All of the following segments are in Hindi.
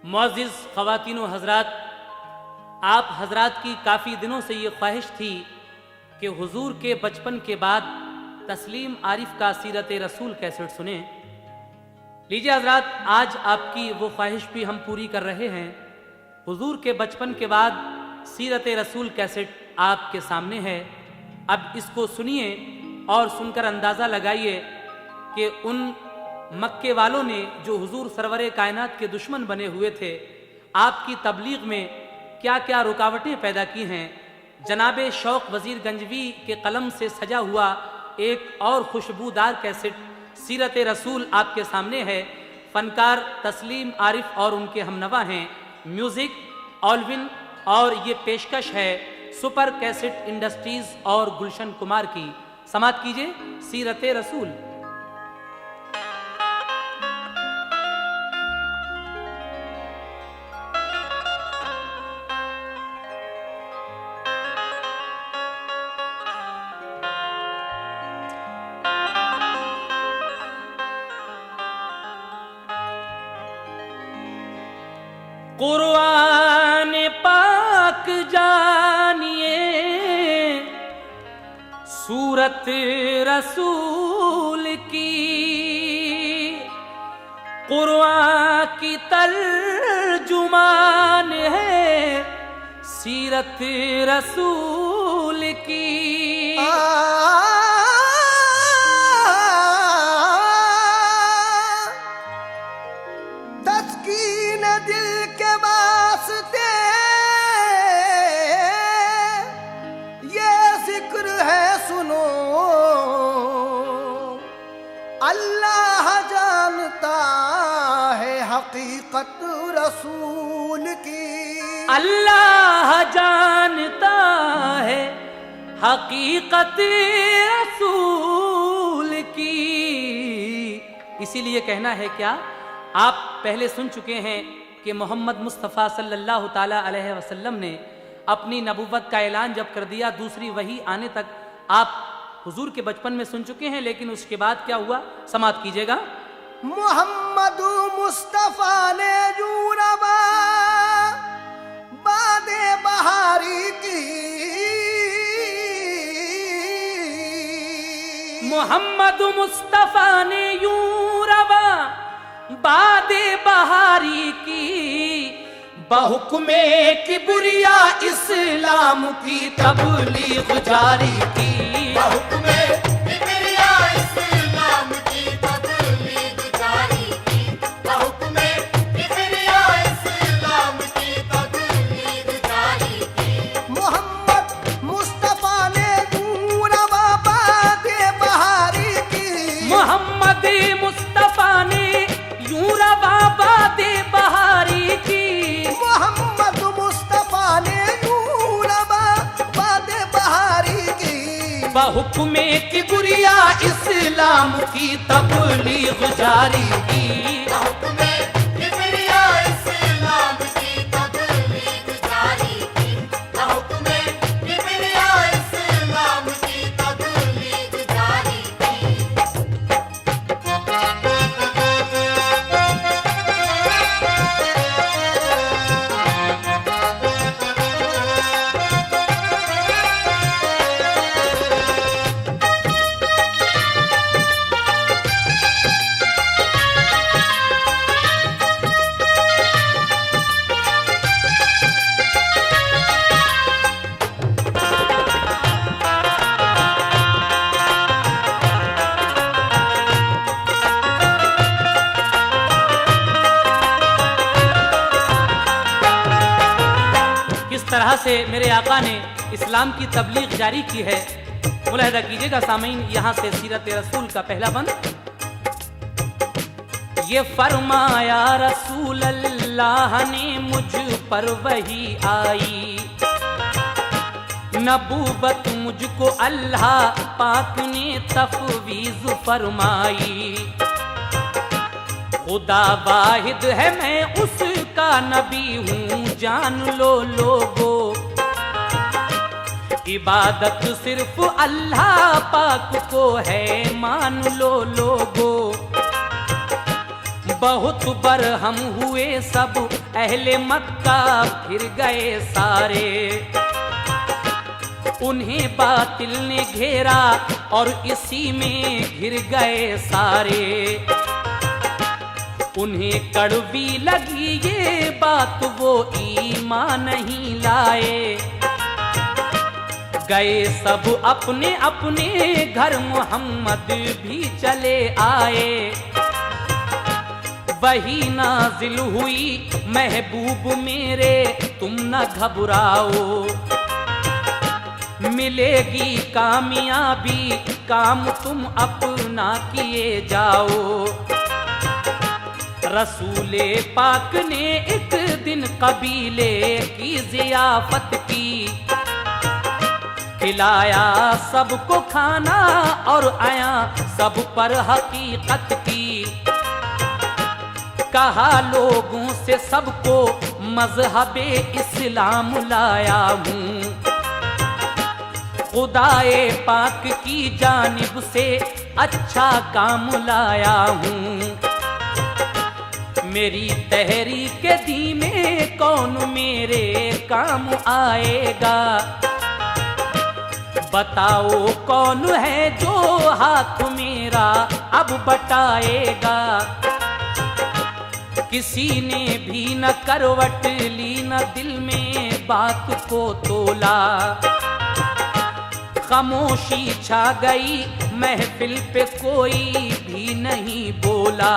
मुअज़्ज़िज़ ख़वातीन व हज़रात, आप हज़रात की काफ़ी दिनों से ये ख्वाहिश थी कि हुजूर के बचपन के बाद तस्लीम आरिफ का सीरत रसूल कैसेट सुने। लीजिए हज़रात, आज आपकी वो ख्वाहिश भी हम पूरी कर रहे हैं। हुजूर के बचपन के बाद सीरत रसूल कैसेट आपके सामने है। अब इसको सुनिए और सुनकर अंदाज़ा लगाइए कि उन मक्के वालों ने जो हुजूर सरवरे कायनात के दुश्मन बने हुए थे, आपकी तबलीग में क्या क्या रुकावटें पैदा की हैं। जनाबे शौक वज़ीर गंजवी के कलम से सजा हुआ एक और खुशबूदार कैसेट सीरत रसूल आपके सामने है। फनकार तस्लीम आरिफ और उनके हमनवा हैं। म्यूज़िक ऑलविन और ये पेशकश है सुपर कैसेट इंडस्ट्रीज़ और गुलशन कुमार की। समात कीजिए सीरत रसूल। कुरान पाक जानिए, सूरत रसूल की, कुरान की तर्जुमान है सीरत रसूल की। अल्लाह जानता है हकीकत रसूल की। अल्लाह जानता है हकीकत रसूल की। इसीलिए कहना है क्या, आप पहले सुन चुके हैं कि मोहम्मद मुस्तफ़ा सल्लल्लाहु ताला अलैहि वसल्लम ने अपनी नबुव्वत का ऐलान जब कर दिया, दूसरी वही आने तक आप हुजूर के बचपन में सुन चुके हैं। लेकिन उसके बाद क्या हुआ, समात कीजिएगा। मोहम्मद मुस्तफा ने यूरबा बादे बहारी की। मोहम्मद मुस्तफा ने यूरबा बादे बहारी की, बहुक्मे किबरिया इस्लाम की तबलीग जारी की। बहुक्मे किबरिया इस्लाम की तबलीग जारी की। बहुक्मे किबरिया इस्लाम की तबलीग जारी की। मोहम्मद मुस्तफा ने यूरबा बादे बहारी की। मोहम्मद मुस्तफा ने यूरबा बादे बहारी की। मोहम्मद मुस्तफा ने यूरबा बादे बहारी की। बहुक्मे किबरिया इस्लाम की तबलीग जारी की। बहुक्मे किबरिया इस्लाम की तबलीग जारी की। बहुक्मे किबरिया इस्लाम की तबलीग जारी की। किस तरह से मेरे आका ने इस्लाम की तबलीग जारी की है, मुलाहिदा कीजिएगा सामीन। यहाँ से सीरत रसूल का पहला बंद। ये फरमाया रसूल अल्लाह ने मुझ पर वही आई, नबूवत मुझको अल्लाह पाक ने तफवीज फरमाई। खुदा वाहिद है, मैं उसका नबी हूँ, जान लो लोगो। इबादत सिर्फ अल्लाह पाक को है, मान लो लोगो। बहुत बरहम हुए सब अहले मक्का, फिर गए सारे। उन्हें बातिल ने घेरा और इसी में घिर गए सारे। उन्हें कड़वी लगी ये बात, वो ईमान नहीं लाए। गए सब अपने अपने घर, मोहम्मद भी चले आए। वही नाजिल हुई महबूब मेरे, तुम न घबराओ। मिलेगी कामयाबी, काम तुम अपना किए जाओ। रसूले पाक ने एक दिन कबीले की जियाफत की। खिलाया सबको खाना और आया सब पर हकीकत की। कहा लोगों से सबको मजहबे इस्लाम लाया हूँ। खुदाए पाक की जानिब से अच्छा काम लाया हूँ। मेरी तहरीक दीन कौन मेरे काम आएगा। बताओ कौन है जो हाथ मेरा अब बटाएगा। किसी ने भी न करवट ली, न दिल में बात को तोला। खामोशी छा गई महफिल पे, कोई भी नहीं बोला।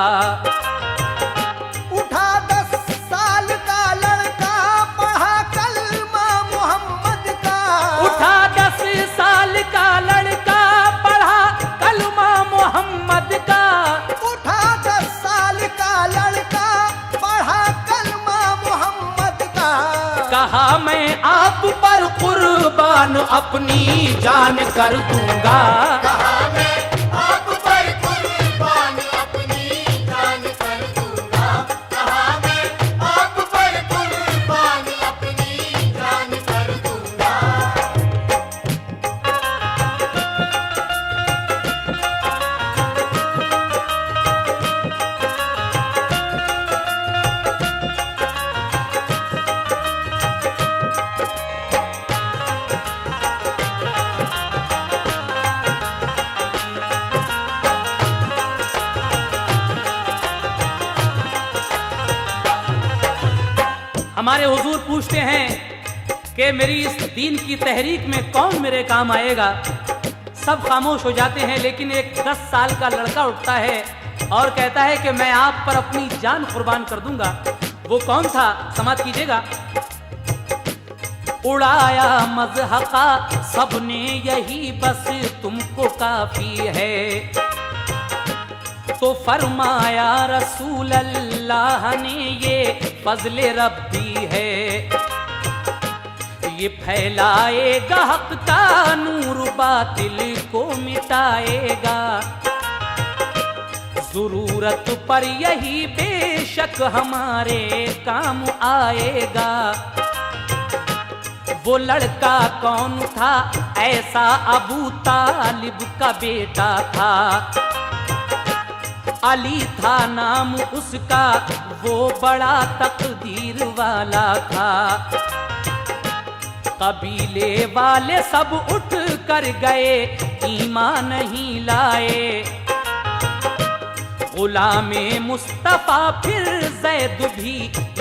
उठा 10 साल का लड़का, पढ़ा कलमा मोहम्मद का। उठा 10 साल का लड़का, पढ़ा कलमा मोहम्मद का। उठा 10 साल का लड़का, पढ़ा कलमा मोहम्मद का। कहा मैं आप पर कुर्बान अपनी जान कर दूंगा। कहा मैं आप पर कुर्बान अपनी जान कर दूंगा। कहा मैं आप पर कुर्बान अपनी जान कर दूंगा। हमारे हुजूर पूछते हैं कि मेरी इस दीन की तहरीक में कौन मेरे काम आएगा। सब खामोश हो जाते हैं, लेकिन एक 10 साल का लड़का उठता है और कहता है कि मैं आप पर अपनी जान कुर्बान कर दूंगा। वो कौन था, समाप्त कीजिएगा। उड़ाया मजहका सबने यही, बस तुमको काफी है। तो फरमाया रसूल अल्लाह ने ये फजले रब्बी है। ये फैलाएगा हक का नूर, बातिल को मिटाएगा। जरूरत पर यही बेशक हमारे काम आएगा। वो लड़का कौन था, ऐसा अबू तालिब का बेटा था। अली था नाम उसका, वो बड़ा तकदीर वाला था। कबीले वाले सब उठ कर गए, ईमान नहीं लाए। गुलामे मुस्तफा फिर जैद भी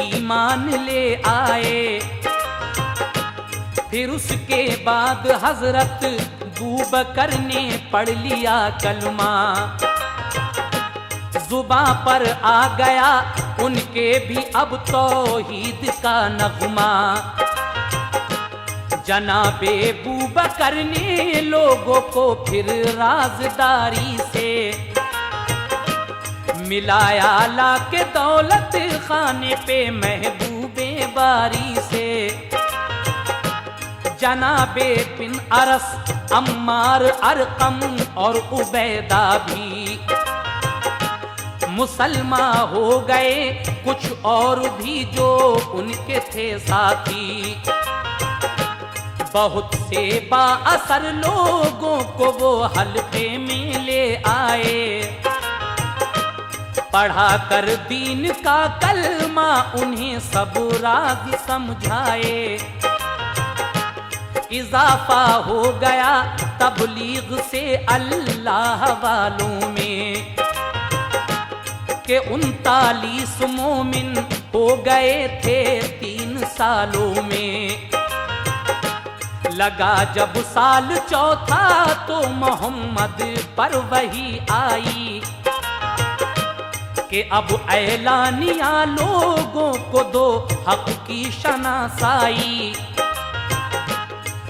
ईमान ले आए। फिर उसके बाद हजरत बूबकर ने पढ़ लिया कलमा। जुबां पर आ गया उनके भी अब तौहीद का नगमा। जनाबे बूबकर ने लोगों को फिर राजदारी से मिलाया, लाके दौलत खाने पे महबूबे बारी से। जनाबे बिन अरस, अम्मार, अरकम और उबैदा भी मुसलमान हो गए। कुछ और भी जो उनके थे साथी। बहुत से बाअसर लोगों को वो हल्के में ले आए। पढ़ा कर दीन का कलमा उन्हें सब राज समझाए। इजाफा हो गया तबलीग से अल्लाह वालों में कि 39 मोमिन हो गए थे 3 सालों में। लगा जब साल चौथा तो मोहम्मद पर वही आई कि अब ऐलानिया लोगों को दो हक की शनासाई।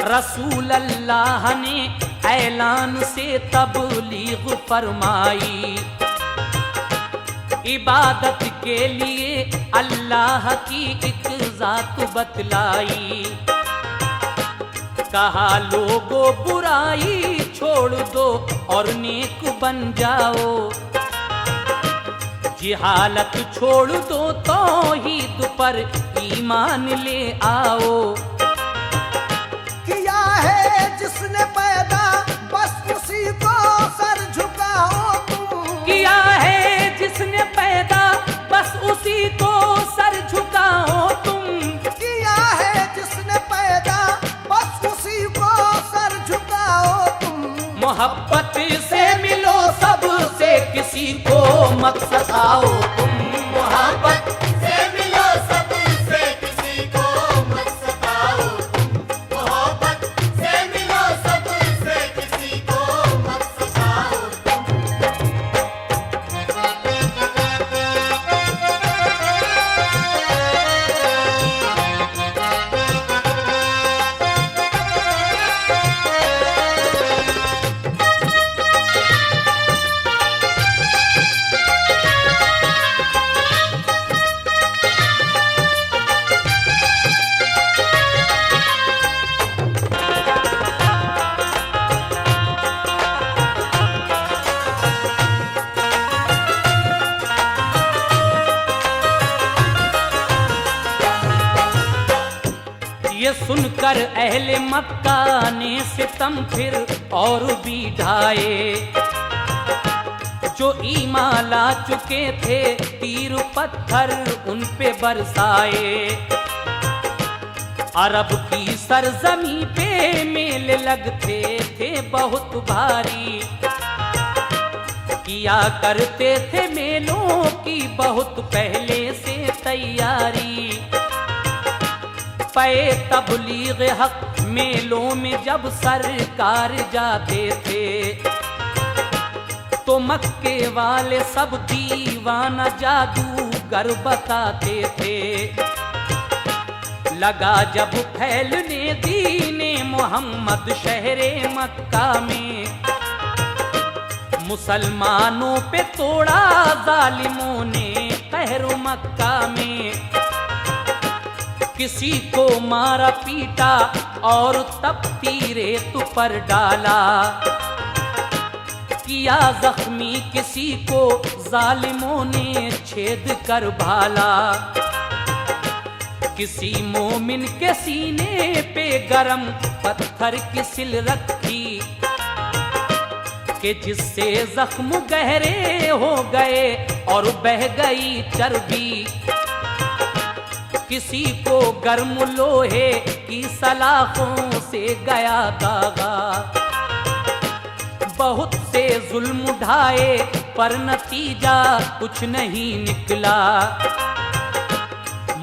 रसूल अल्लाह ने ऐलान से तबलीग फरमाई। इबादत के लिए अल्लाह की एक जात बतलाई। कहा लोगों बुराई छोड़ दो और नेक बन जाओ। जिहालत छोड़ दो तौहीद पर ईमान ले आओ। किया है जिसने पैदा बस उसी को सर झुकाओ तुम। किया है जिसने पैदा बस उसी को सर झुकाओ तुम। किया है जिसने पैदा बस उसी को सर झुकाओ तुम। मोहब्बत से मिलो सबसे किसी को मत सताओ तुम। मोहब्बत से मिलो सबसे किसी को मत सताओ तुम। मोहब्बत से मिलो सबसे किसी को मत सताओ तुम। ये सुनकर अहले मक्का ने सितम फिर और भी ढाए। जो ईमान ला चुके थे तीर पत्थर उन पे बरसाए। अरब की सरजमी पे मेले लगते थे बहुत भारी। किया करते थे मेलों की बहुत पहले से तैयारी। पे तबलीग हक मेलों में जब सरकार जाते थे तो मक्के वाले सब दीवाना जादूगर बताते थे। लगा जब फैलने दीने मोहम्मद शहरे मक्का में। मुसलमानों पे तोड़ा जालिमों ने कहर मक्का में। किसी को मारा पीटा और तब तीरे तु पर डाला। किया जख्मी किसी को जालिमों ने छेद कर भाला। किसी मोमिन के सीने पे गरम पत्थर की सिल रखी कि जिससे जख्म गहरे हो गए और बह गई चर्बी। किसी को गर्म लोहे की सलाखों से गया दागा। बहुत से जुल्म उठाए पर नतीजा कुछ नहीं निकला।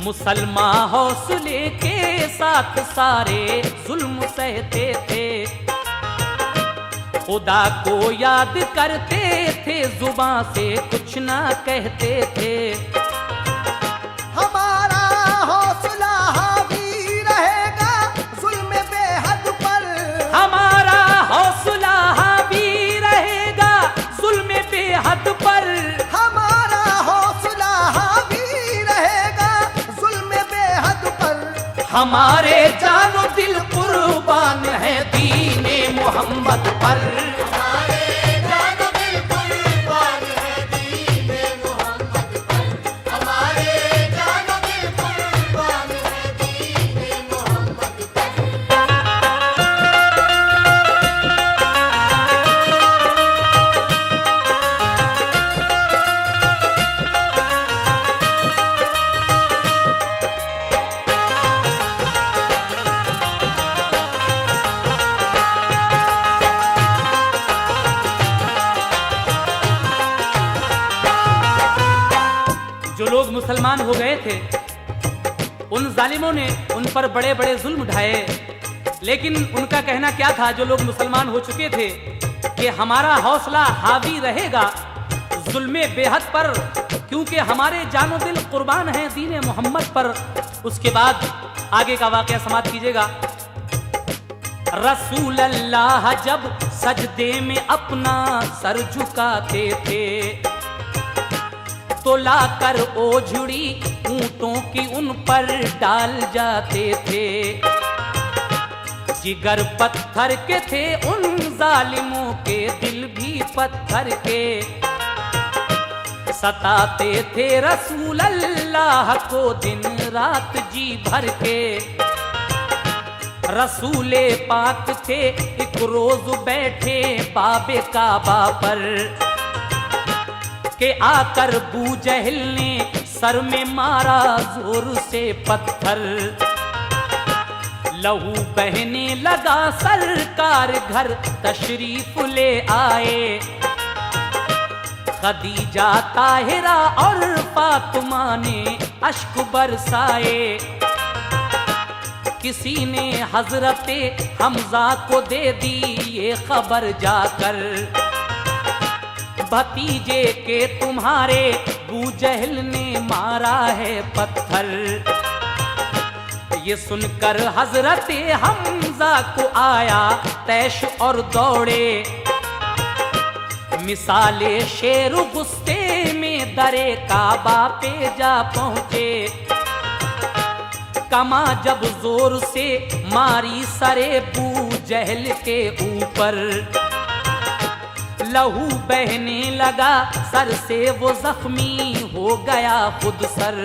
मुसलमान हौसले के साथ सारे जुल्म सहते थे। खुदा को याद करते थे जुबां से कुछ ना कहते थे। हमारा हौसला हावी रहेगा जुल्म बेहद पर। हमारा हौसला हावी रहेगा जुल्म बेहद पर। हमारा हौसला हावी रहेगा जुल्म बेहद पर। हमारे जानो दिल कुर्बान है दीने मोहम्मद पर। हमारे जानो दिल कुर्बान है दीने मोहम्मद पर। हमारे जानो दिल कुर्बान है दीने मोहम्मद पर। मुसलमान हो गए थे, उन जालिमों ने उन पर बड़े बड़े जुल्म ढाए, लेकिन उनका कहना क्या था, जो लोग मुसलमान हो चुके थे, कि हमारा हौसला हावी रहेगा जुल्मे बेहद पर, क्योंकि हमारे जानो दिल कुर्बान हैं दीन मोहम्मद पर। उसके बाद आगे का वाकया समाप्त कीजिएगा। रसूल अल्लाह जब सजदे में अपना सर झुकाते थे, तो लाकर ओझड़ी ऊंटों की उन पर डाल जाते थे। जिगर पत्थर के थे उन जालिमों के, दिल भी पत्थर के, सताते थे रसूल अल्लाह को दिन रात जी भर के। रसूले पाक थे एक रोज बैठे बाबे काबा पर, के आकर बू जहल ने सर में मारा जोर से पत्थर। लहू बहने लगा सरकार घर तशरीफ ले आए। खदीजा ताहिरा और फातिमा ने अश्क बरसाए। किसी ने हजरते हमजा को दे दी ये खबर जाकर, भतीजे के तुम्हारे बू जहल ने मारा है पत्थर। ये सुनकर हजरते हमजा को आया तैश और दौड़े। मिसाले शेर गुस्से में दरे काबा पे जा पहुंचे। कमा जब जोर से मारी सरे बू जहल के ऊपर, लहू बहने लगा सर से वो जख्मी हो गया खुद सर।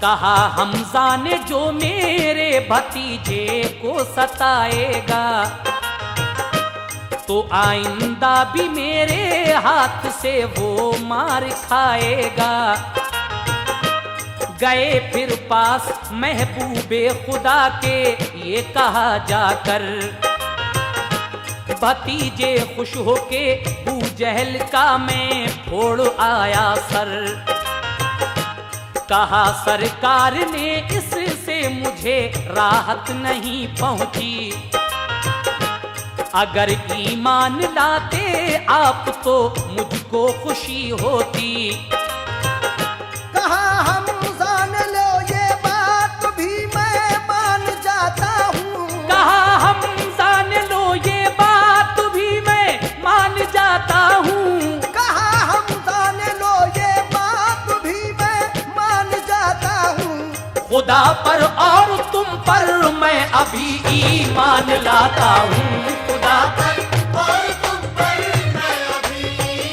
कहा हमजा ने जो मेरे भतीजे को सताएगा, तो आइंदा भी मेरे हाथ से वो मार खाएगा। गए फिर पास महबूबे खुदा के ये कहा जाकर, भतीजे खुश होके बू जहल का मैं फोड़ आया सर। कहा सरकार ने इससे मुझे राहत नहीं पहुंची, अगर ईमान लाते आप तो मुझको खुशी होती। कहा हम जान लो ये बात भी मैं मान जाता हूँ। कहा हम जान लो ये बात भी मैं मान जाता हूँ। कहा हम जान लो ये बात भी मैं मान जाता हूँ। खुदा पर और तुम पर मैं अभी ईमान लाता हूँ। खुदा पर और तुम पर मैं अभी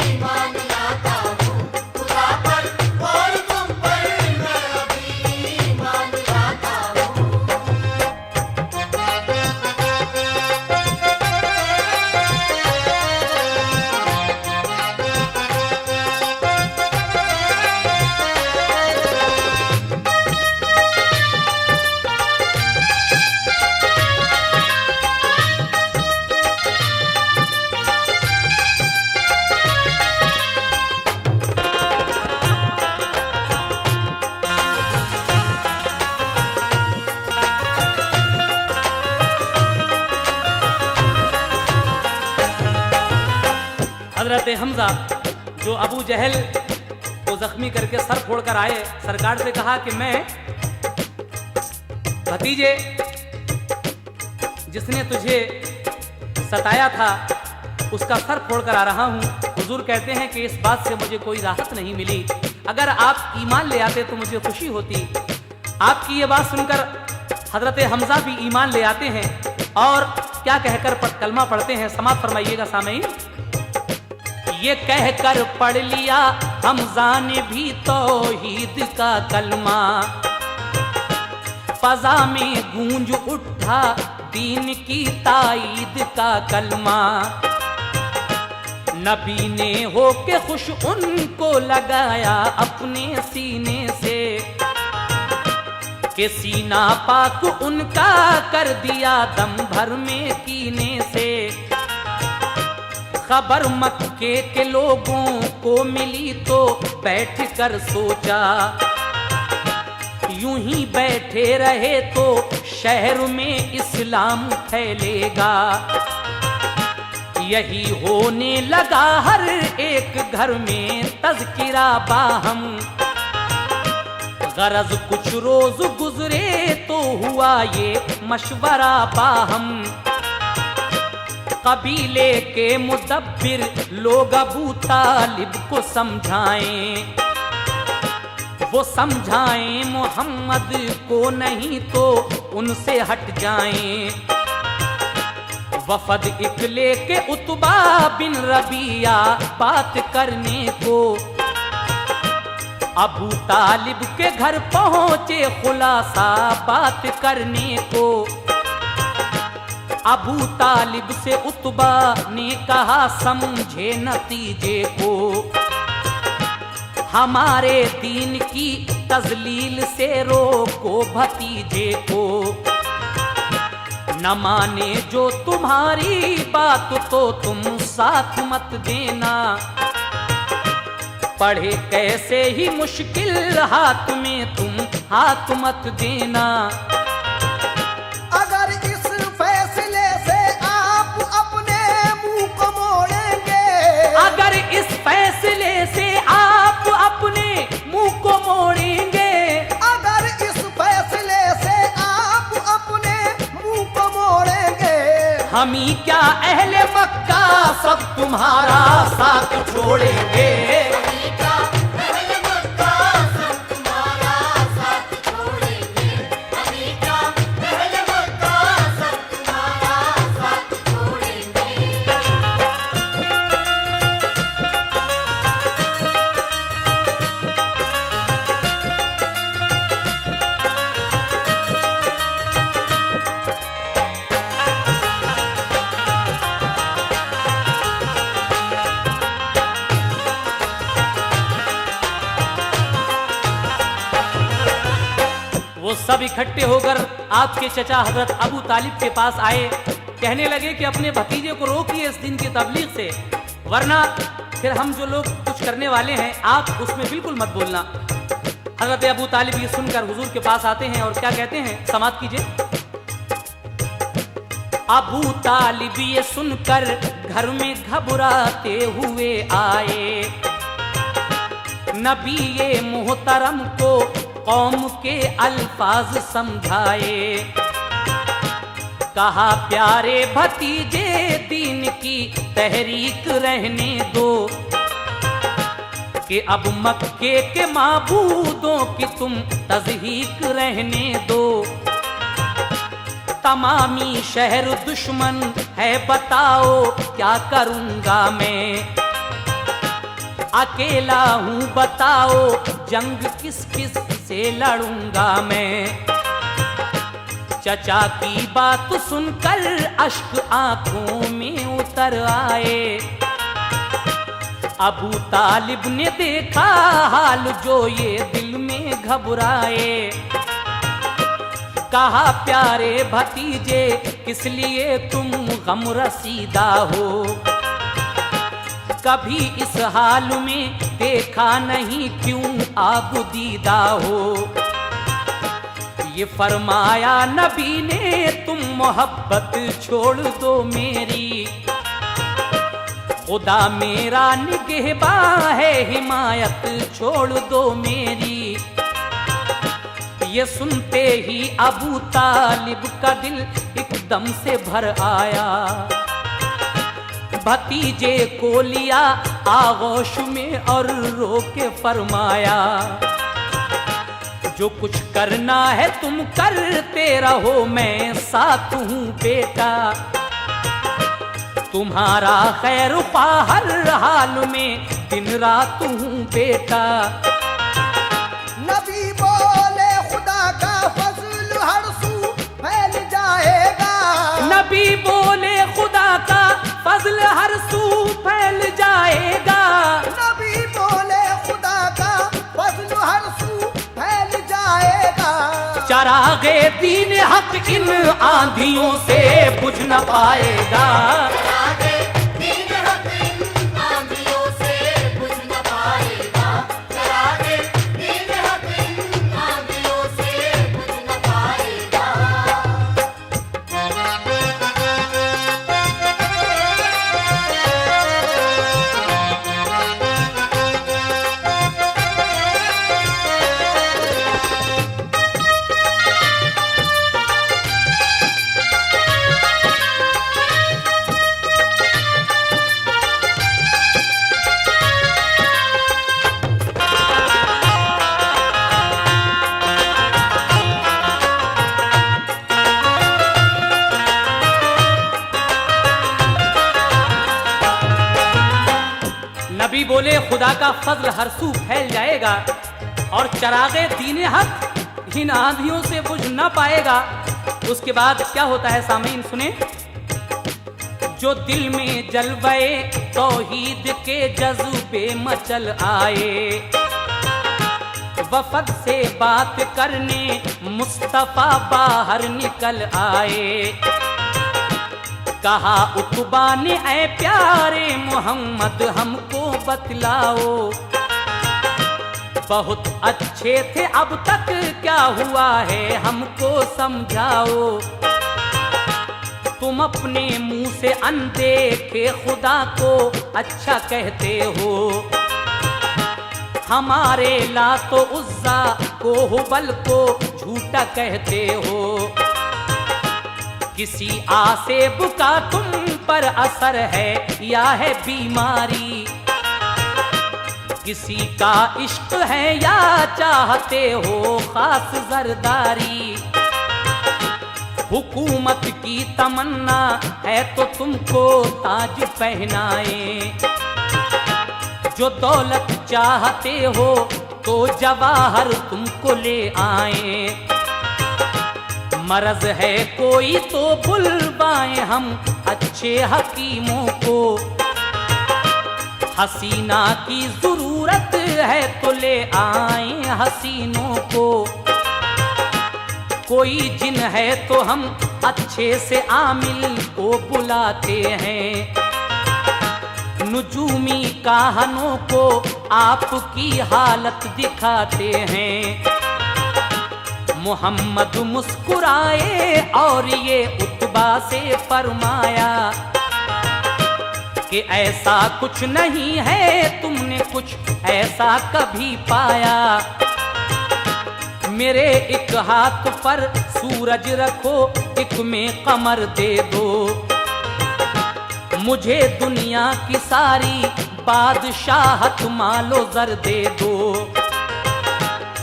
ईमान लाता हूँ। खुदा पर और तुम पर मैं अभी ईमान लाता हूँ। हजरत हमजा जो अबू जहल को जख्मी करके सर फोड़कर आए, सरकार से कहा कि मैं भतीजे जिसने तुझे सताया था उसका सर फोड़कर आ रहा हूँ। हुजूर कहते हैं कि इस बात से मुझे कोई राहत नहीं मिली, अगर आप ईमान ले आते तो मुझे खुशी होती। आपकी ये बात सुनकर हजरत हमजा भी ईमान ले आते हैं और क्या कहकर कलमा पढ़ते हैं, समाप्त फरमाइएगा सामईन। ये कहकर पढ़ लिया हमजा ने भी तौहीद का कलमा, फजा में गूंज उठा दीन की ताईद का कलमा। नबी ने होके खुश उनको लगाया अपने सीने से, कि सीना पाक उनका कर दिया दम भर में कीने से। खबर मक्के के लोगों को मिली तो बैठ कर सोचा, यूं ही बैठे रहे तो शहर में इस्लाम फैलेगा। यही होने लगा हर एक घर में तज़किरा बाहम। गरज कुछ रोज गुजरे तो हुआ ये मशवरा बाहम। कबीले के मुदब्बिर लोग अबू तालिब को समझाएं, वो समझाएं मोहम्मद को, नहीं तो उनसे हट जाएं। वफद इकले के उतबा बिन रबिया बात करने को, अबू तालिब के घर पहुंचे खुलासा बात करने को। अबू तालिब से उतबा ने कहा समझे नतीजे को, हमारे दीन की तजलील से रोको भतीजे को। न माने जो तुम्हारी बात तो तुम साथ मत देना, पढ़े कैसे ही मुश्किल हाथ में तुम हाथ मत देना। अगर इस फैसले से आप अपने मुंह को मोड़ेंगे, अगर इस फैसले से आप अपने मुंह को मोड़ेंगे, अगर इस फैसले से आप अपने मुंह को मोड़ेंगे, हम ही क्या अहले मक्का सब तुम्हारा साथ छोड़ेंगे। वो सब इकट्ठे होकर आपके चचा हजरत अबू तालिब के पास आए। कहने लगे कि अपने भतीजे को रोकिए इस दिन की तबलीग से, वरना फिर हम जो लोग कुछ करने वाले हैं आप उसमें बिल्कुल मत बोलना। हजरत अबू तालिब ये सुनकर हुजूर के पास आते हैं और क्या कहते हैं, समाअत कीजिए। अबू तालिब ये सुनकर घर में घबराते हुए आए, नबी ये मोहतरम को कौम के अल्फाज समझाए। कहा प्यारे भतीजे दीन की तहरीक रहने दो, कि अब मक्के के माबूदों की तुम तज़हीक रहने दो। तमामी शहर दुश्मन है बताओ क्या करूंगा मैं, अकेला हूं बताओ जंग किस किस से लड़ूंगा मैं। चचा की बात सुनकर अश्क आंखों में उतर आए। अबू तालिब ने देखा हाल जो ये दिल में घबराए। कहा प्यारे भतीजे किस लिए तुम गम रसीदा हो, कभी इस हाल में देखा नहीं क्यों आबुदीदा हो। ये फरमाया नबी ने तुम मोहब्बत छोड़ दो मेरी, खुदा मेरा निगहबान है हिमायत छोड़ दो मेरी। ये सुनते ही अबू तालिब का दिल एकदम से भर आया। भतीजे को लिया आगोश में और रो के फरमाया, जो कुछ करना है तुम करते रहो मैं साथ हूँ बेटा। तुम्हारा खैर पा हर हाल में दिन रात हूँ बेटा। नबी बोले खुदा का फजल हर सू फैल जाएगा। नबी बोले खुदा का फजल हर सू फैल जाएगा। नबी बोले खुदा का फजल हर सू फैल जाएगा। चरागे दीन हक इन आंधियों से बुझ न पाएगा। दीन हक इन आंधियों से बुझ न पाएगा। बोले खुदा का फजल हर सू फैल जाएगा और चरागे दीने हक इन आंधियों से बुझ ना पाएगा। उसके बाद क्या होता है सामीन सुने। जो दिल में जलवे तौहीद के जज्बे मचल आए, वफद से बात करने मुस्तफा बाहर निकल आए। कहा उतबा ने ऐ प्यारे मोहम्मद हमको बतलाओ, बहुत अच्छे थे अब तक क्या हुआ है हमको समझाओ। तुम अपने मुंह से अनदेखे खुदा को अच्छा कहते हो, हमारे लातो उज़्ज़ा को हुबल को झूठा कहते हो। किसी आसेब का तुम पर असर है या है बीमारी, किसी का इश्क है या चाहते हो खास जरदारी। हुकूमत की तमन्ना है तो तुमको ताज पहनाए, जो दौलत चाहते हो तो जवाहर तुमको ले आए। मरज है कोई तो बुलवाएं हम अच्छे हकीमों को, हसीना की जरूरत है तो ले आए हसीनों को। कोई जिन है तो हम अच्छे से आमिल को बुलाते हैं, नुजूमी कहानों को आपकी हालत दिखाते हैं। मोहम्मद मुस्कुराए और ये उतबा से फरमाया कि ऐसा कुछ नहीं है, तुमने कुछ ऐसा कभी पाया। मेरे एक हाथ पर सूरज रखो, एक में कमर दे दो, मुझे दुनिया की सारी बादशाहत मालो जर दे दो।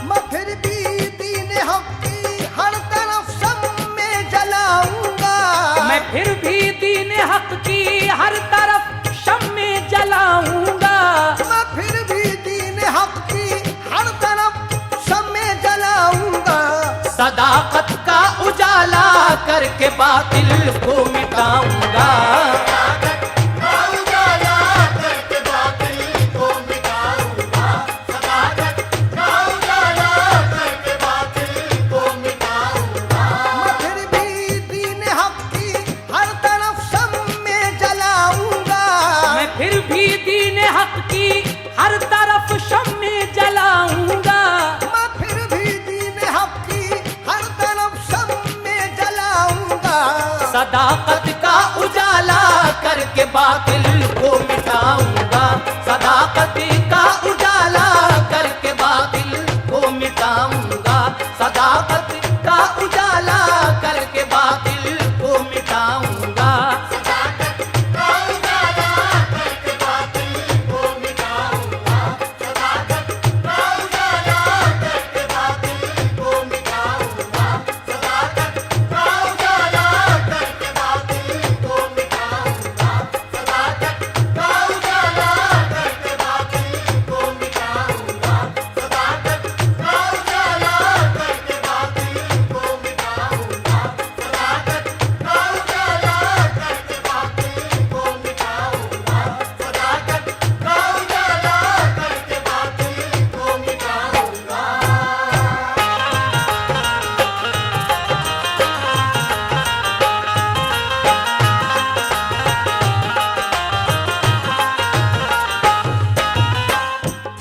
मैं फिर भी दीन हक की हर तरफ शम्मे जलाऊंगा, मैं फिर भी दीन हक की हर तरफ शम्मे जलाऊंगा। मैं फिर भी दीन हक की हर तरफ शम्मे जलाऊंगा। सदाकत का उजाला करके बातिल को मिटाऊंगा। हर तरफ शम्मे जलाऊंगा। मैं फिर भी दीन हक की हर तरफ शम्मे जलाऊंगा। सदाकत का उजाला करके बातिल को मिटाऊंगा। सदाकत का उजाला करके बातिल को मिटाऊंगा। सदाकत का उजाला करके बातिल को मिटाऊंगा।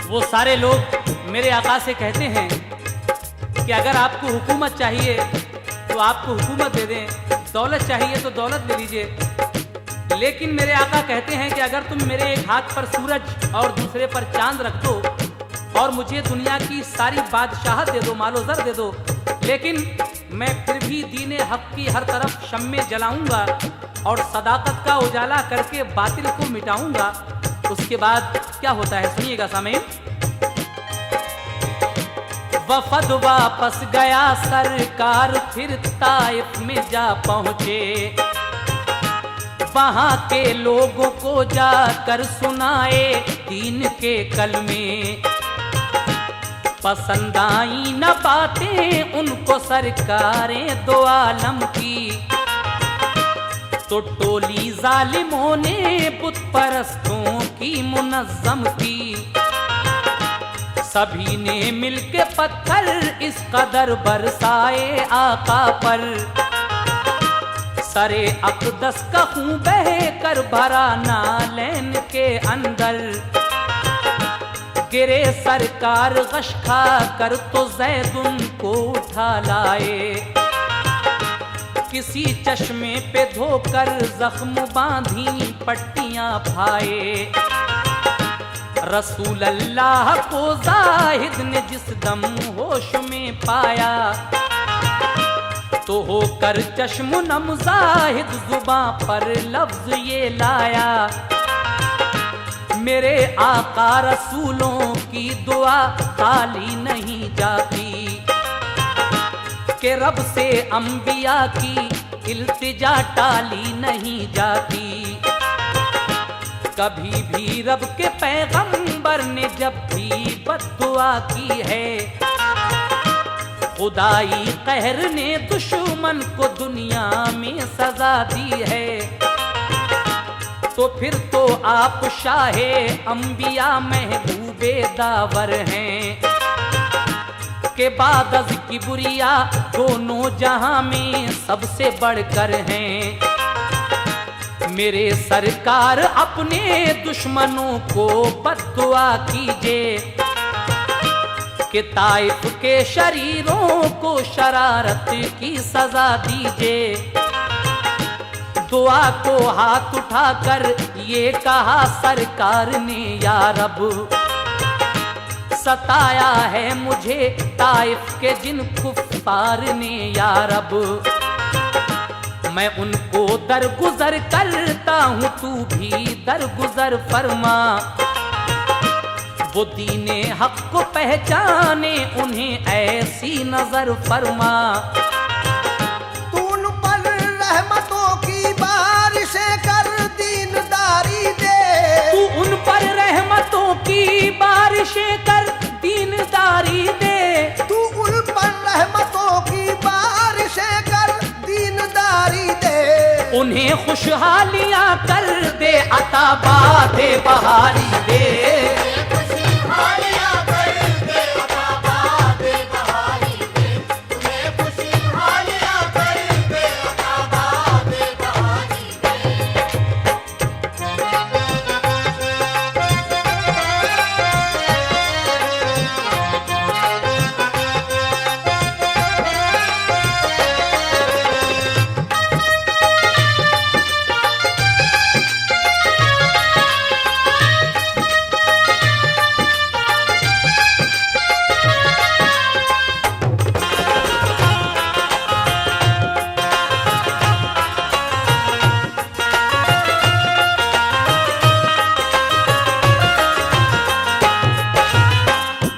वो सारे लोग मेरे आका से कहते हैं कि अगर आपको हुकूमत चाहिए तो आपको हुकूमत दे दें, दौलत चाहिए तो दौलत ले लीजिए। लेकिन मेरे आका कहते हैं कि अगर तुम मेरे एक हाथ पर सूरज और दूसरे पर चांद रख दो और मुझे दुनिया की सारी बादशाहत दे दो, मालो जर दे दो, लेकिन मैं फिर भी दीने हक की हर तरफ शम्मे जलाऊंगा और सदाकत का उजाला करके बातिल को मिटाऊंगा। उसके बाद क्या होता है सुनिएगा सामीन। वफद वापस गया सरकार फिर ताइफ में जा पहुंचे, वहां के लोगों को जाकर सुनाए दीन के कलमे। पसंद आई न बातें उनको सरकारें दो आलम की, तो टोली जालिमों ने बुत परस्तों की मुनज्जम की। सभी ने मिलके पत्थर इस कदर बरसाए आका पर, सरे अक़दस का खून बह कर भरा नालैन के अंदर। गिरे सरकार गश खा कर तो ज़ैद उनको उठा लाए, किसी चश्मे पे धोकर जख्म बांधी पट्टियां भाए। रसूल अल्लाह को जाहिद ने जिस दम होश में पाया, तो होकर चश्म नम जाहिद जुबां पर लफ्ज ये लाया, मेरे आका रसूलों की दुआ खाली नहीं जाती, के रब से अंबिया की इल्तिजा टाली नहीं जाती। कभी भी रब के पैगंबर ने जब भी बद्दुआ की है, खुदाई कहर ने दुश्मन को दुनिया में सजा दी है। तो फिर तो आप शाहे अंबिया महबूबे दावर हैं, के बाद अज़ किबरिया दोनों जहां में सबसे बढ़कर हैं। मेरे सरकार अपने दुश्मनों को बद्दुआ कीजिए, कि ताइफ के शरीरों को शरारत की सजा दीजिए। दुआ को हाथ उठाकर ये कहा सरकार ने, या रब सताया है मुझे ताइफ के जिन कुफ्फार ने, या रब मैं उनको दरगुजर करता हूँ, तू भी दरगुजर फरमा। वो दीने हक को पहचाने उन्हें ऐसी नजर फरमा। तू उन पर रहमतों की बारिशें कर दीनदारी दे, तू उन पर रहमतों की बारिशें कर दीनदारी दे, तू उन पर रहमतों की बारिशें कर दीनदारी दे। उन्हें खुशहालियां कर दे, अता बादे बहारी दे। खुशहालियां कर दे, अता बादे बहारी दे। तुम्हें खुशहालियां कर दे, अता बादे बहारी दे।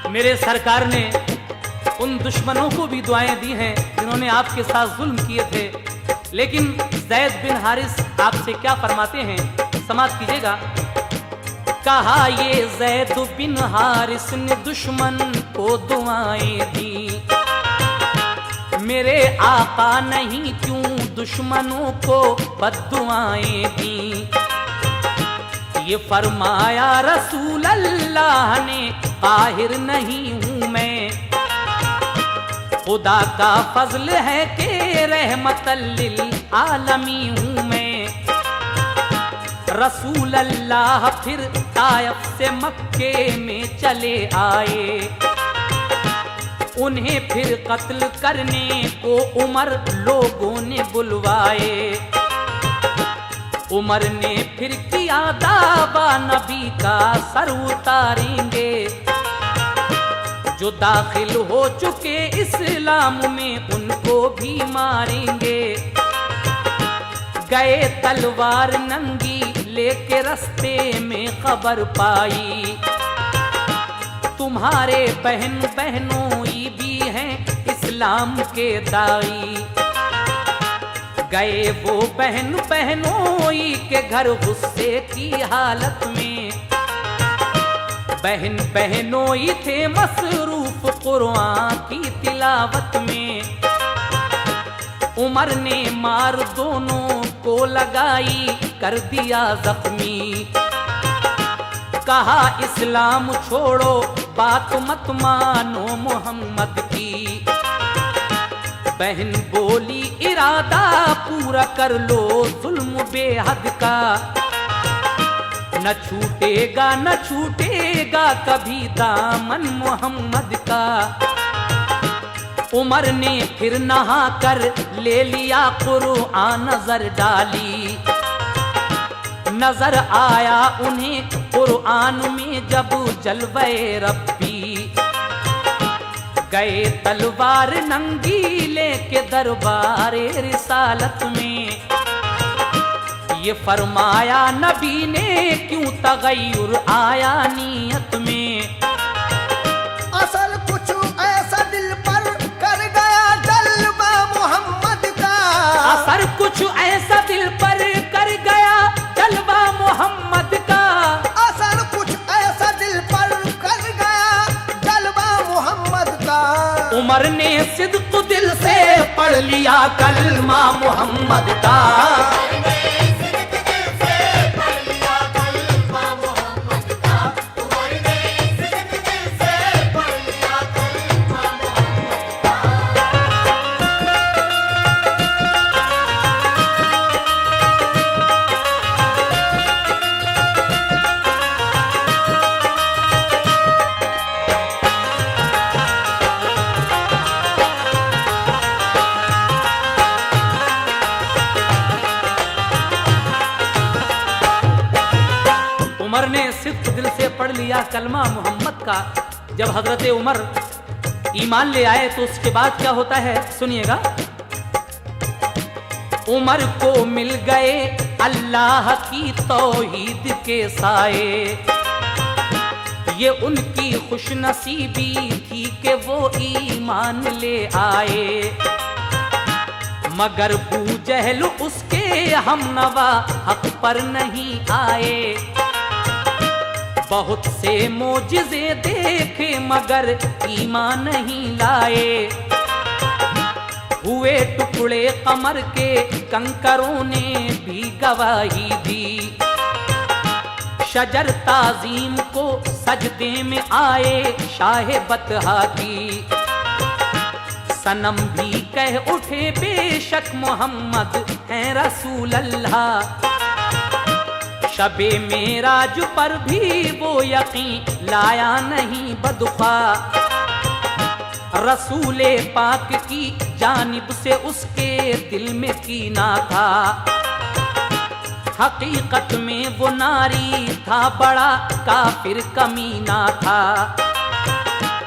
मेरे सरकार ने उन दुश्मनों को भी दुआएं दी हैं जिन्होंने आपके साथ जुल्म किए थे, लेकिन ज़ैद बिन हारिस आपसे क्या फरमाते हैं, समाअत कीजिएगा। कहा ये ज़ैद बिन हारिस ने दुश्मन को दुआएं दी, मेरे आका नहीं क्यों दुश्मनों को बद्दुआएं दी। ये फरमाया रसूल अल्लाह ने, काहिर नहीं हूं मैं, खुदा का फजल है कि रहमतल लिल आलमी हूं मैं। रसूल अल्लाह फिर ताइफ से मक्के में चले आए, उन्हें फिर कत्ल करने को उमर लोगों ने बुलवाए। उमर ने फिर किया दावा नबी का सर उतारेंगे, जो दाखिल हो चुके इस्लाम में उनको भी मारेंगे। गए तलवार नंगी लेके रास्ते में खबर पाई, तुम्हारे बहन बहनों भी हैं इस्लाम के दाई। गए वो बहन बहनोई के घर गुस्से की हालत में। बहन बहनोई थे मसरूफ कुरान की तिलावत में। उमर ने मार दोनों को लगाई, कर दिया जख्मी। कहा इस्लाम छोड़ो, बात मत मानो मोहम्मद की। बहन बोली इरादा पूरा कर लो जुल्म बेहद का। न छूटेगा न छूटेगा कभी दामन मोहम्मद का। उमर ने फिर नहा कर ले लिया कुरान, नजर डाली। नजर आया उन्हें कुरान में जब जलवे रब्बी। गए तलवार नंगी लेके दरबारे रिसालत में। ये फरमाया नबी ने क्यों तगय्युर आया नीयत में। असल कुछ ऐसा दिल पर कर गया जलवा मोहम्मद का। असर कुछ ऐसा दिल पर कर गया जलवा मोहम्मद का। असर कुछ ऐसा दिल पर कर गया जलवा मोहम्मद का। उमर ने सिद्क दिल से पढ़ लिया कलमा मोहम्मद का। उमर ने सिद्क दिल से पढ़ लिया कलमा मोहम्मद का। जब हजरत उमर ईमान ले आए तो उसके बाद क्या होता है सुनिएगा। उमर को मिल गए अल्लाह की तौहीद के साए। ये उनकी खुशनसीबी थी कि वो ईमान ले आए। मगर बू जहल उसके हमनवा हक पर नहीं आए। बहुत से मोजिज़े देखे मगर ईमान नहीं लाए। हुए टुकड़े कमर के कंकरों ने भी गवाही दी। शजर ताजीम को सजदे में आए शाहे बतहा की। सनम भी कह उठे बेशक मोहम्मद हैं रसूल अल्लाह। शबे मेराज पर भी वो यकीन लाया नहीं बदुखा। रसूले पाक की जानिब से उसके दिल में कीना था। हकीकत में वो नारी था बड़ा काफिर कमीना था।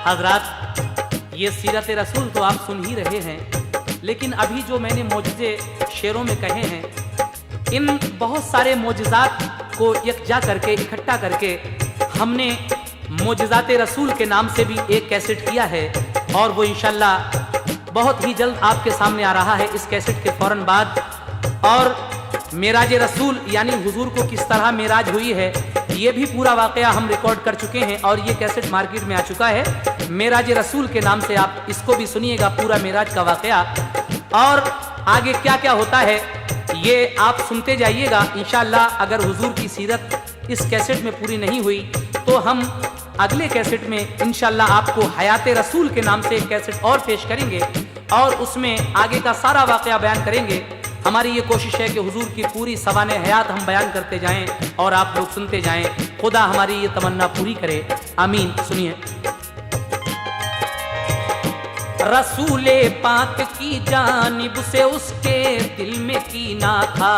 हजरात ये सीरत रसूल तो आप सुन ही रहे हैं, लेकिन अभी जो मैंने मोजज़े शेरों में कहे हैं, इन बहुत सारे मोजज़ात को यकजा करके इकट्ठा करके हमने मोजज़ात रसूल के नाम से भी एक कैसेट किया है। और वो इंशाल्लाह बहुत ही जल्द आपके सामने आ रहा है इस कैसेट के फौरन बाद। और मेराज रसूल यानी हुजूर को किस तरह मेराज हुई है ये भी पूरा वाकया हम रिकॉर्ड कर चुके हैं और ये कैसेट मार्केट में आ चुका है। मेराज रसूल के नाम से आप इसको भी सुनिएगा, पूरा मेराज का वाकया। और आगे क्या क्या होता है ये आप सुनते जाइएगा इंशाअल्लाह। अगर हुजूर की सीरत इस कैसेट में पूरी नहीं हुई तो हम अगले कैसेट में इंशाअल्लाह आपको हयात रसूल के नाम से एक कैसेट और पेश करेंगे और उसमें आगे का सारा वाकया बयान करेंगे। हमारी ये कोशिश है कि हुजूर की पूरी सवाने हयात हम बयान करते जाएं और आप लोग सुनते जाएं। खुदा हमारी ये तमन्ना पूरी करे, आमीन। सुनिए। रसूले पाक की जानिब से उसके दिल में कीना था।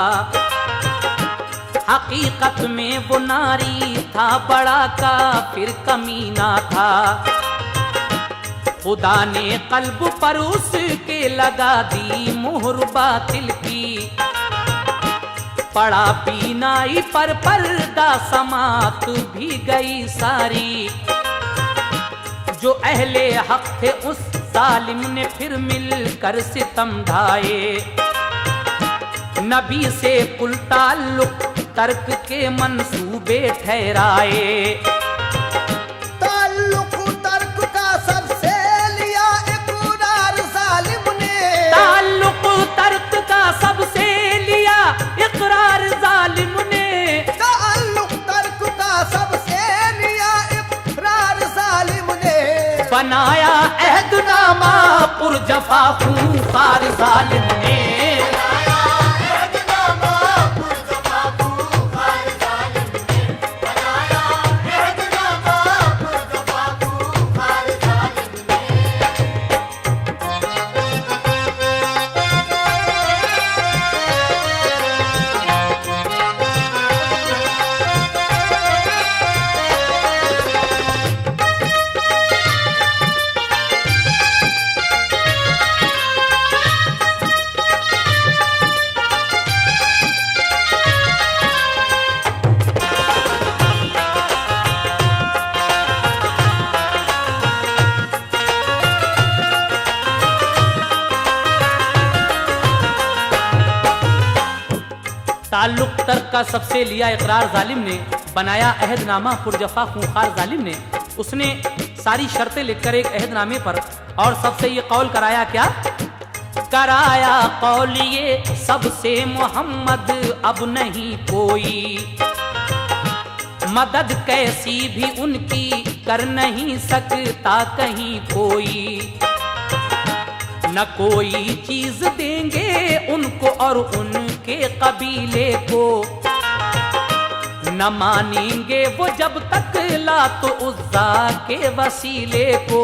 हकीकत में वो नारी था बड़ा काफिर कमीना था। खुदा ने कल्ब पर उसके लगा दी मोहर बातिल की। पड़ा बीनाई पर पर्दा समात भी गई सारी। जो अहले हक थे, उस जालिम ने फिर मिलकर सितम ढाए। जो अहले हक थे, उस जालिम ने फिर मिलकर सितम ढाए। खुदा ने कल्ब पर उसके लगा दी मोहर बातिल की। पड़ा बीनाई पर पर्दा समात भी गई सारी। जो अहले हक थे, उस जालिम ने फिर मिलकर सितम ढाए। खुदा ने कल्ब पर उसके लगा दी मोहर बातिल की। पड़ा बीनाई पर पर्दा समात भी गई सारी। जो अहले हक थे, उस जालिम ने फिर मिलकर सितम ढाए। नबी से कुल ताल्लुक तर्क के मंसूबे ठहराए। ताल्लुक तर्क का सबसे लिया इकरार जालिम ने। ताल्लुक तर्क का सबसे लिया इकरार जालिम ने। ताल्लुक तर्क का सबसे लिया इकरार जालिम ने। बनाया अहदनामा पुरजफा खूंखार जालिम ने। ताल्लुक तर्क का सबसे लिया इकरार जालिम ने। बनाया अहदनामा पुरजफा खूंखार जालिम ने। उसने सारी शर्तें लिखकर एक अहदनामे पर और सबसे ये कौल कराया, क्या कराया कौल ये सबसे मोहम्मद अब नहीं कोई, मदद कैसी भी उनकी कर नहीं सकता कहीं कोई। न कोई चीज देंगे उनको और उनके कबीले को, न मानेंगे वो जब तक लात उज़्ज़ा के वसीले को।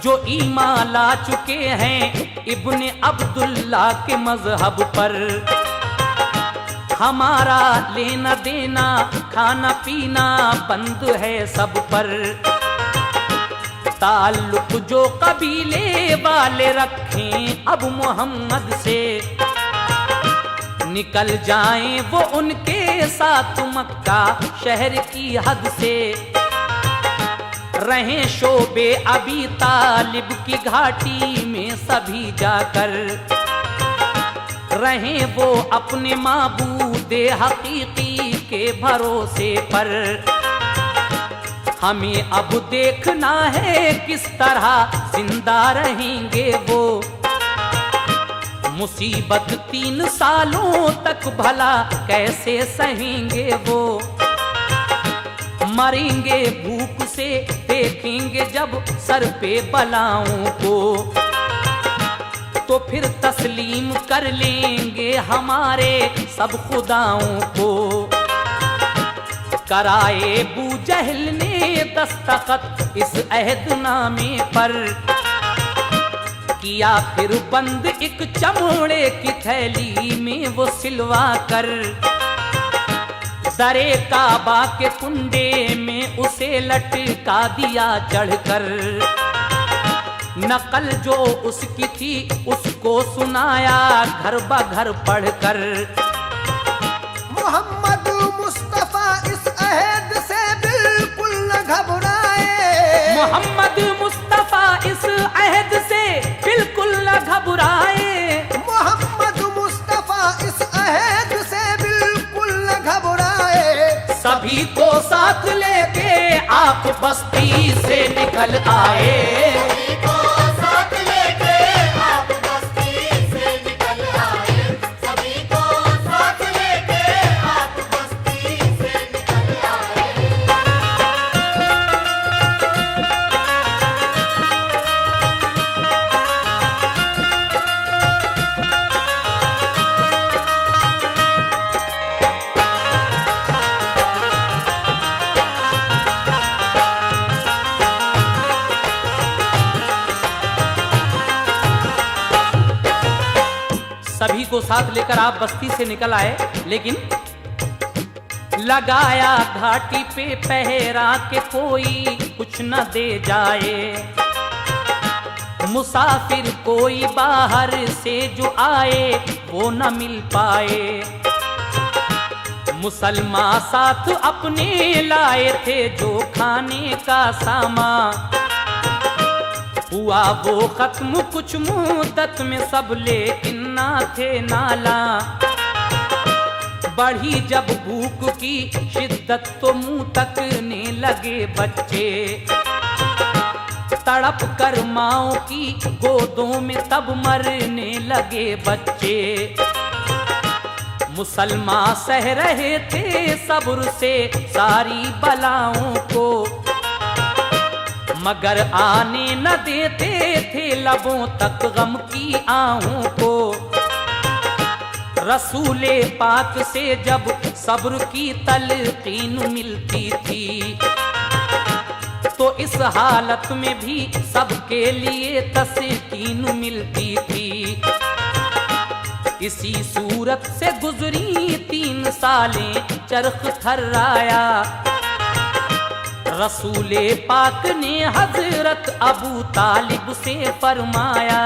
जो ईमान ला चुके हैं इब्ने अब्दुल्ला के मजहब पर, हमारा लेना देना खाना पीना बंद है सब पर। ताल्लुक जो कबीले वाले रखें अब मोहम्मद से, निकल जाएं वो उनके साथ मक्का शहर की हद से। रहें शोबे अबी तालिब की घाटी में सभी जाकर, रहें वो अपने माबूदे हकीकी के भरोसे पर। हमें अब देखना है किस तरह जिंदा रहेंगे वो, मुसीबत 3 सालों तक भला कैसे सहेंगे वो। मरेंगे भूख से देखेंगे जब सर पे बलाओं को, तो फिर तस्लीम कर लेंगे हमारे सब खुदाओं को। कराए बू जहल ने दस्तखत इस अहदनामे पर, किया फिर बंद एक चमोड़े की थैली में वो सिलवा कर। दरे काबा के कुंडे में उसे लटका दिया चढ़कर। नकल जो उसकी थी उसको सुनाया घर ब-घर पढ़कर। मोहम्मद मुस्तफा इस अहद से बिल्कुल न घबराए। मोहम्मद मुस्तफा इस अहद से बिल्कुल न घबराए। मोहम्मद मुस्तफा इस अहद से बिल्कुल न घबराए। सभी को साथ लेके आप बस्ती से निकल आए। सभी को साथ लेके आप बस्ती से निकल आए। सभी को साथ लेके आप बस्ती से निकल आए। सभी को साथ लेकर आप बस्ती से निकल आए, लेकिन लगाया घाटी पे पहरा के कोई कुछ न दे जाए। मुसाफिर कोई बाहर से जो आए वो न मिल पाए। मुसलमान साथ अपने लाए थे जो खाने का सामान, हुआ वो खत्म कुछ मुद्दत में सब लेकिन कितना थे नाला। बढ़ी जब भूख की शिद्दत तो मुंह तकने लगे बच्चे। तड़प कर माओ की गोदों में तब मरने लगे बच्चे। मुसलमान सह रहे थे सब्र से सारी बलाओं को, मगर आने न देते थे लबों तक गम की आहों को। रसूले पाक से जब सब्र की तलकीन मिलती थी, तो इस हालत में भी सबके लिए तस्कीन मिलती थी। इसी सूरत से गुजरी 3 सालें चरख थर्राया। रसूले पाक ने हजरत अबू तालिब से फरमाया,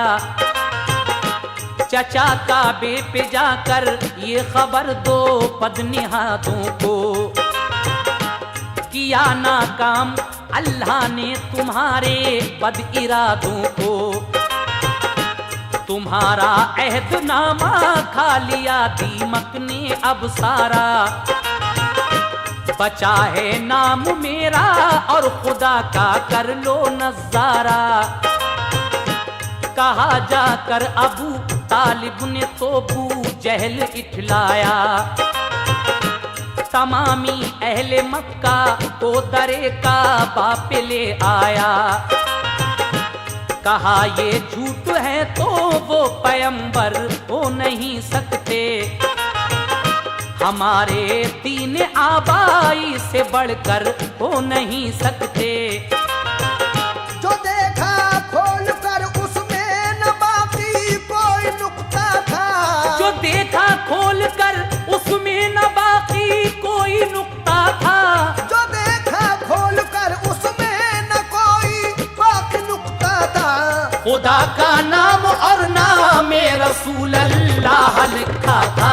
चचा काबे पे जाकर ये खबर दो बदनिहातों को, किया नाकाम अल्लाह ने तुम्हारे बद इरादों को। तुम्हारा अहदनामा खा लिया दीमक ने अब सारा, बचा है नाम मेरा और खुदा का कर लो नजारा। कहा जाकर अबू तालिब ने तो बू जहल इठलाया। तमामी अहले मक्का को दरे का बाप ले आया। कहा ये झूठ है तो वो पैगंबर हो नहीं सकते, हमारे दीन आबाई से बढ़कर हो नहीं सकते। जो देखा खोल कर उसमें न बाकी कोई नुक्ता था। जो देखा खोल कर उसमें न बाकी कोई नुक्ता था। जो देखा खोल कर उसमें न कोई बाकी नुक्ता था। खुदा का नाम और नाम रसूल अल्लाह लिखा था।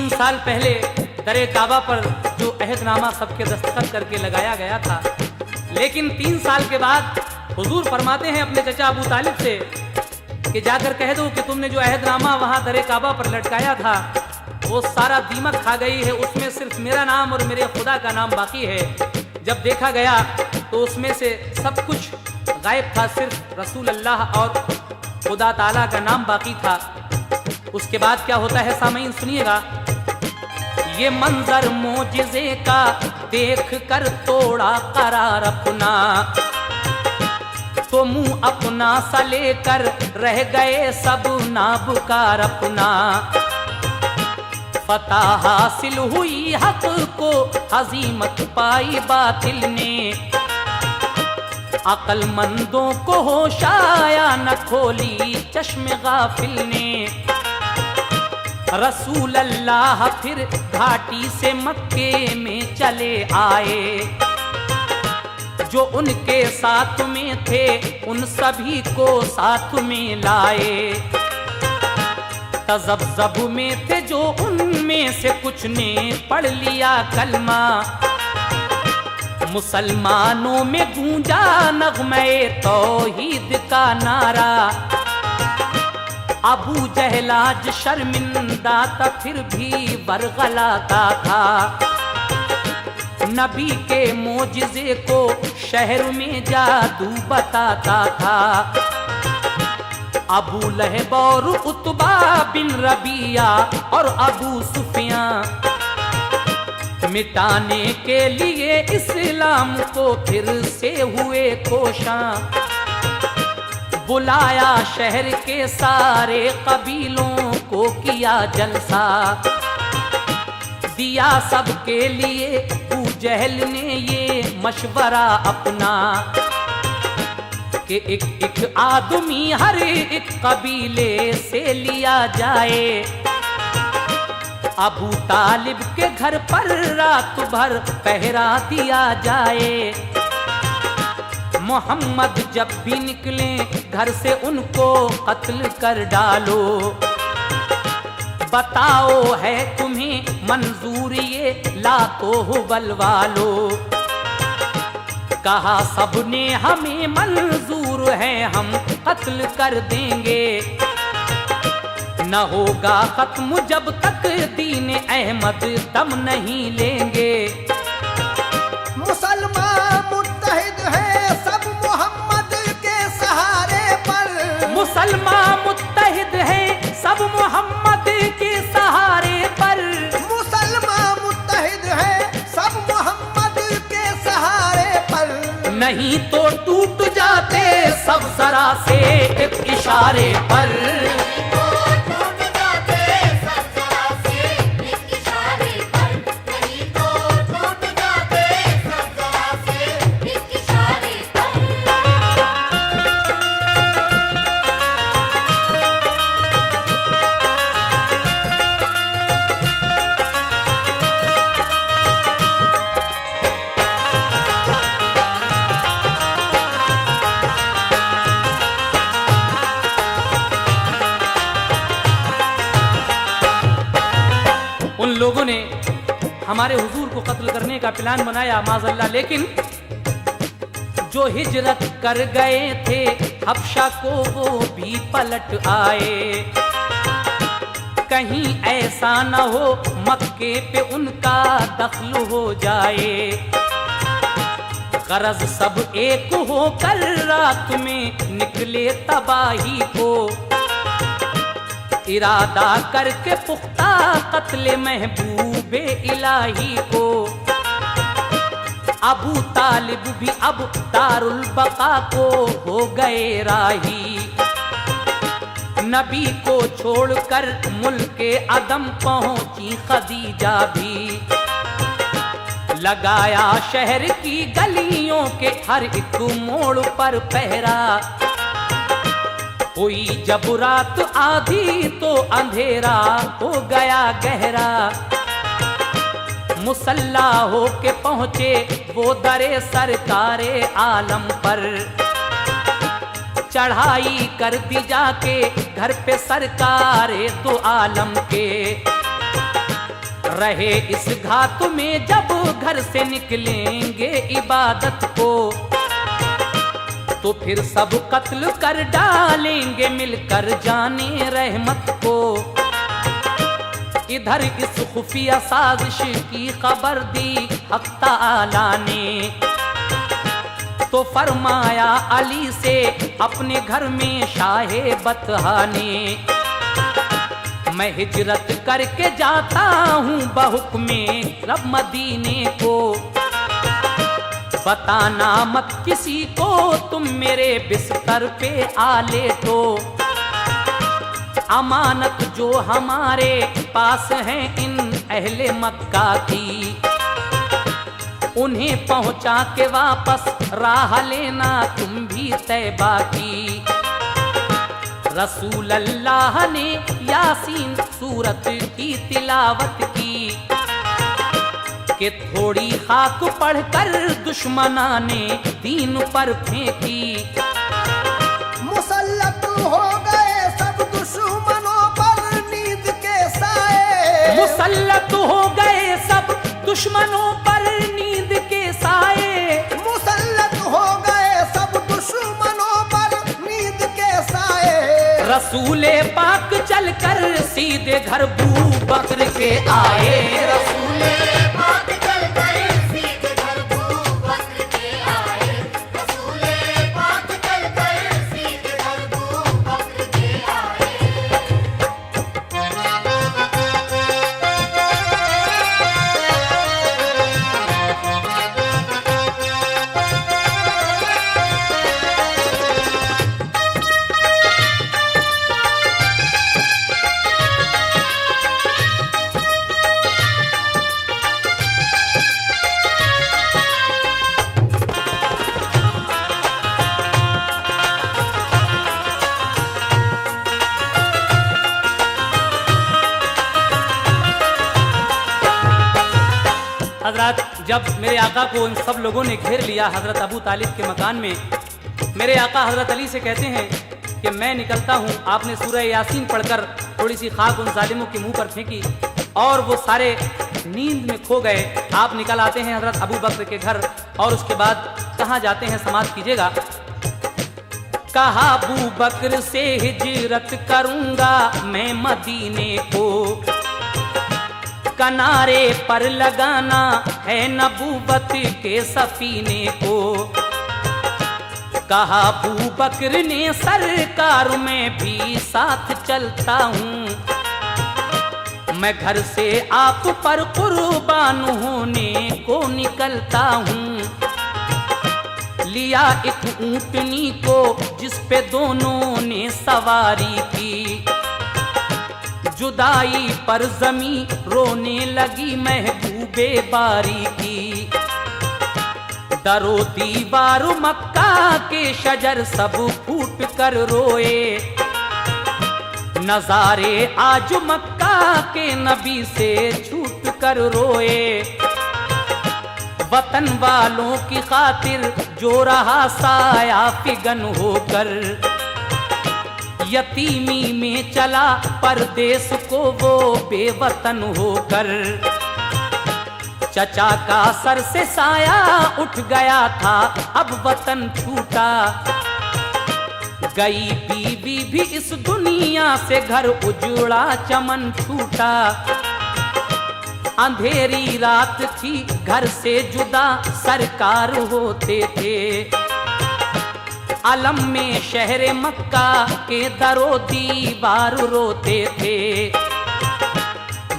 साल पहले दरे काबा पर जो अहदनामा सबके दस्तखत करके लगाया गया था, लेकिन 3 साल के बाद हुजूर फरमाते हैं अपने चचा अबू तालिब से कि जाकर कह दो कि तुमने जो अहदनामा वहां दरे काबा पर लटकाया था वो सारा दीमक खा गई है, उसमें सिर्फ मेरा नाम और मेरे खुदा का नाम बाकी है। जब देखा गया तो उसमें से सब कुछ गायब था, सिर्फ रसूल अल्लाह और खुदा ताला का नाम बाकी था। उसके बाद क्या होता है सामईन सुनिएगा। ये मंजर मोजिज़े का देख कर तोड़ा करार अपना, तो मुंह अपना सा लेकर रह गए सब नाबकार अपना। फतह हासिल हुई हक को हजीमत पाई बातिल ने, अक्लमंदों को होश आया न खोली चश्मे गाफिल ने। रसूल अल्लाह फिर घाटी से मक्के में चले आए, जो उनके साथ में थे उन सभी को साथ में लाए। तज़ब्ज़ब में थे जो उनमें से कुछ ने पढ़ लिया कलमा, मुसलमानों में गूंजा नग़्मे तौहीद का नारा। अबू जहल आज शर्मिंदा था फिर भी बरगलाता था, नबी के मोजिज़े को शहर में जादू बताता था। अबू लहब और उतबा बिन रबिया और अबू सुफियान मिटाने के लिए इस्लाम को फिर से हुए कोशां। बुलाया शहर के सारे कबीलों को, किया जलसा दिया सबके लिए। अबू जहल ने ये मशवरा अपना कि एक एक आदमी हर एक कबीले से लिया जाए। अबू तालिब के घर पर रात भर पहरा दिया जाए। मोहम्मद जब भी निकले घर से उनको कत्ल कर डालो। बताओ है तुम्हें मंजूर ये लातो हुबल वालो। कहा सबने हमें मंजूर है, हम कत्ल कर देंगे। न होगा खत्म जब तक दीन अहमद दम नहीं लेंगे। मुसलमान मुत्तहिद है सब मोहम्मद के सहारे पर। मुसलमान मुत्तहिद है सब मोहम्मद के सहारे पर। मुसलमान मुत्तहिद है सब मोहम्मद के सहारे पर। नहीं तो टूट जाते सब जरा से एक इशारे पर। टूट जाते सब जरा से एक इशारे पर। नहीं तो टूट जाते सब जरा से एक इशारे पर। उन लोगों ने हमारे हुजूर को कत्ल करने का प्लान बनाया माज़अल्लाह, लेकिन जो हिजरत कर गए थे हबशा को वो भी पलट आए। कहीं ऐसा न हो मक्के पे उनका दखल हो जाए। गरज सब एक होकर रात में निकले तबाही को। इरादा करके पुख्ता कत्ले महबूबे इलाही को। अबू तालिब भी अब दारुल बका को हो गए राही। नबी को छोड़कर मुल्के अदम पहुंची खदीजा भी। लगाया शहर की गलियों के हर एक मोड़ पर पहरा। हुई जब रात आधी तो अंधेरा हो गया गहरा। मुसल्ला हो के पहुंचे वो दरे सरकारे आलम पर। चढ़ाई कर दी जाके घर पे सरकारे तो आलम के। रहे इस घात में जब घर से निकलेंगे इबादत को। तो फिर सब कत्ल कर डालेंगे मिलकर जाने रहमत को। इधर इस खुफिया साजिश की खबर दी हक ताला ने। तो फरमाया अली से अपने घर में शाहे बतहा ने। मैं हिजरत करके जाता हूँ बहुक्मे रब मदीने को। बताना मत किसी को तुम मेरे बिस्तर पे आले तो। अमानत जो हमारे पास है इन अहले मक्का की। उन्हें पहुंचा के वापस राह लेना तुम भी तैबा की। रसूल अल्लाह ने यासीन सूरत की तिलावत की। कि थोड़ी खाक पढ़कर दुश्मना ने दीन पर फेंकी। मुसल्लत हो गए सब दुश्मनों पर नींद के साए। मुसल्लत हो गए सब दुश्मनों पर नींद के साए। मुसल्लत हो गए सब दुश्मनों पर नींद के साए। रसूले पाक चलकर सीधे घर बू बकर के आए। रसूले पाक चलकर सीधे घर बू बकर के आए। रसूले पाक चलकर सीधे घर बू बकर के आए। हजरत, जब मेरे आका को इन सब लोगों ने घेर लिया हजरत अबू तालिब के मकान में, मेरे आका हजरत अली से कहते हैं कि मैं निकलता हूँ। आपने सूरह यासीन पढ़कर थोड़ी सी खाक उन जालिमों के मुंह पर फेंकी और वो सारे नींद में खो गए। आप निकल आते हैं हजरत अबू बकर के घर और उसके बाद कहाँ जाते हैं समाप्त कीजिएगा। कहा अबू बकर से हिजरत करूंगा मैं मदीने को, किनारे पर लगाना है नबूवत के सफीने को। कहा अबू बकर ने सरकार में भी साथ चलता हूँ, मैं घर से आप पर कुर्बान होने को निकलता हूँ। लिया एक ऊंटनी को जिस पे दोनों ने सवारी की, जुदाई पर जमी रोने लगी महबूबे बारी की। दरो दीवार मक्का के शजर सब फूट कर रोए, नजारे आज मक्का के नबी से छूट कर रोए। वतन वालों की खातिर जो रहा साया फिगन होकर, यतीमी में चला परदेश को वो बेवतन होकर। चचा का सर से साया उठ गया था अब वतन छूटा, गई बीवी भी इस दुनिया से घर उजड़ा चमन छूटा। अंधेरी रात थी घर से जुदा सरकार होते थे, अलम में शहर मक्का के दरो दीवार रोते थे।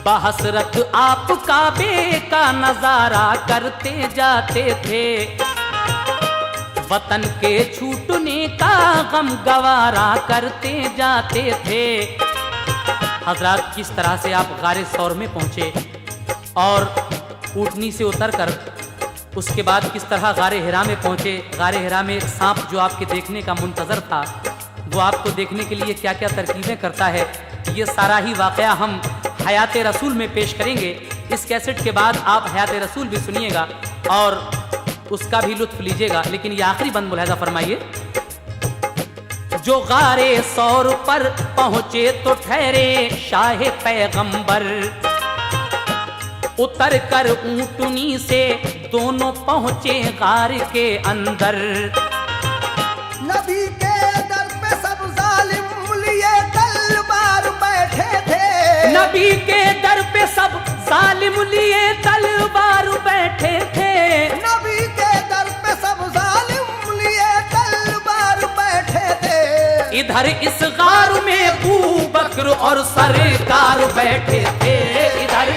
बहसरत आप काबे का नजारा करते जाते थे, वतन के छूटने का गम गवारा करते जाते थे। हजरत, किस तरह से आप गारे सौर में पहुंचे और ऊँटनी से उतरकर उसके बाद किस तरह गारे हिरा में पहुंचे। गारे हिरा में एक सांप जो आपके देखने का मुंतजर था, वो आपको देखने के लिए क्या क्या तरकीबें करता है, ये सारा ही वाकया हम हयात रसूल में पेश करेंगे। इस कैसेट के बाद आप हयात रसूल भी सुनिएगा और उसका भी लुत्फ लीजिएगा। लेकिन ये आखिरी बंद मुलाहिजा फरमाइए। जो गारे सौर पर पहुंचे तो ठहरे शाह पैगंबर, उतर कर ऊंटनी से दोनों पहुंचे गार के अंदर। नबी के दर पे सब जालिम लिए तलवार बैठे थे, नबी के दर पे सब जालिम लिए तलवार बैठे थे। नबी के दर पे सब जालिम लिए तलवार बैठे थे। इधर इस गार में अबू बकर और सरकार बैठे थे, इधर